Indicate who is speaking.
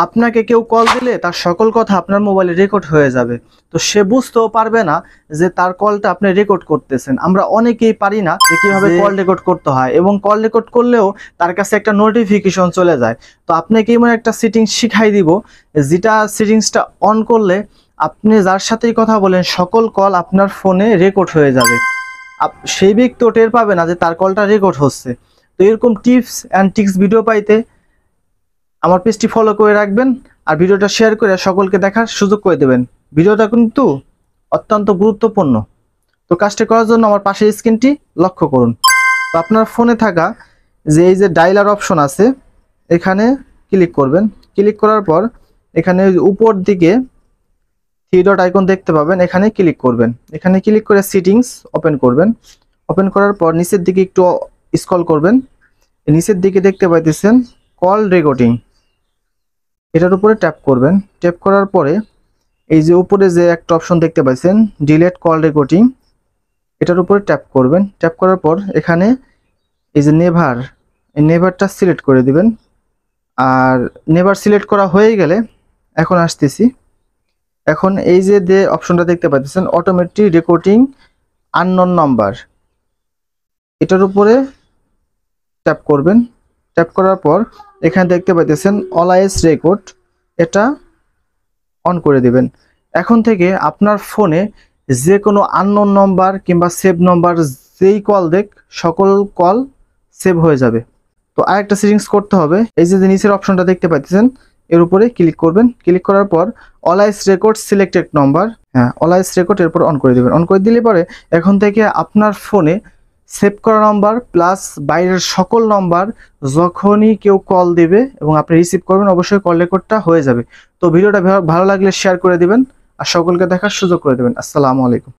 Speaker 1: আপনাকে কেউ কল দিলে তার সকল কথা আপনার মোবাইলে রেকর্ড হয়ে যাবে। তো সে বুঝতেও পারবে না যে তার কলটা আপনি রেকর্ড করতেছেন। আমরা অনেকেই পারি না যে কিভাবে কল রেকর্ড করতে হয়, এবং কল রেকর্ড করলেও তার কাছে একটা নোটিফিকেশন চলে যায়। তো আপনাকে এমন একটা সেটিংস শিখাই দিব, যেটা সেটিংসটা অন করলে আপনি যার সাথেই কথা বলেন সকল কল আপনার ফোনে রেকর্ড হয়ে যাবে। সেই ব্যক্তিও টের পাবে না যে তার কলটা রেকর্ড হচ্ছে। তো এরকম টিপস অ্যান্ড ট্রিক্স ভিডিও পাইতে আমার পেজটি ফলো করে রাখবেন, আর ভিডিওটা শেয়ার করে সকলকে দেখার সুযোগ করে দেবেন। ভিডিওটা কিন্তু অত্যন্ত গুরুত্বপূর্ণ। তো কাজটি করার জন্য আমার পাশের স্ক্রিনটি লক্ষ্য করুন। তো আপনার ফোনে থাকা যে এই যে ডায়ালার অপশন আছে, এখানে ক্লিক করবেন। ক্লিক করার পর এখানে উপর দিকে থ্রি ডট আইকন দেখতে পাবেন, এখানে ক্লিক করবেন। এখানে ক্লিক করে সেটিংস ওপেন করবেন। ওপেন করার পর নিচের দিকে একটু স্ক্রল করবেন। নিচের দিকে দেখতে পাইতেছেন কল রেকর্ডিং, এটার উপরে ট্যাপ করবেন। ট্যাপ করার পরে এই যে উপরে যে একটা অপশন দেখতে পাচ্ছেন ডিলেট কল রেকর্ডিং, এটার উপরে ট্যাপ করবেন। ট্যাপ করার পর এখানে এই যে নেভার, এই নেভারটা সিলেক্ট করে দিবেন। আর নেভার সিলেক্ট করা হয়ে গেলে এখন আসতেছি, এখন এই যে অপশনটা দেখতে পাচ্ছেন অটোমেটিক রেকর্ডিং আননোন নাম্বার, এটার উপরে ট্যাপ করবেন। ট্যাপ করার পর এখানে দেখতে পাইতেছেন অলওয়েজ রেকর্ড, এটা অন করে দিবেন। এখন থেকে আপনার ফোনে যে কোনো আননোন নম্বর কিংবা সেভ নম্বর যেই কল দেখ সকল কল সেভ হয়ে যাবে। তো আরেকটা সেটিংস করতে হবে, এই যে নিচের অপশনটা দেখতে পাইতেছেন এর উপরে ক্লিক করবেন। ক্লিক করার পর অলওয়েজ রেকর্ড সিলেক্টেড নম্বর, হ্যাঁ অলওয়েজ রেকর্ড এরপর অন করে দেবেন। অন করে দিলে পরে এখন থেকে আপনার ফোনে সেভ করা নম্বর প্লাস বাইরের সকল নম্বর যখনই কেউ কল দেবে এবং আপনি রিসিভ করবেন অবশ্যই কল রেকর্ডটা হয়ে যাবে। তো ভিডিওটা ভালো লাগলে শেয়ার করে দিবেন আর সকলকে দেখার সুযোগ করে দেবেন। আসসালামু আলাইকুম।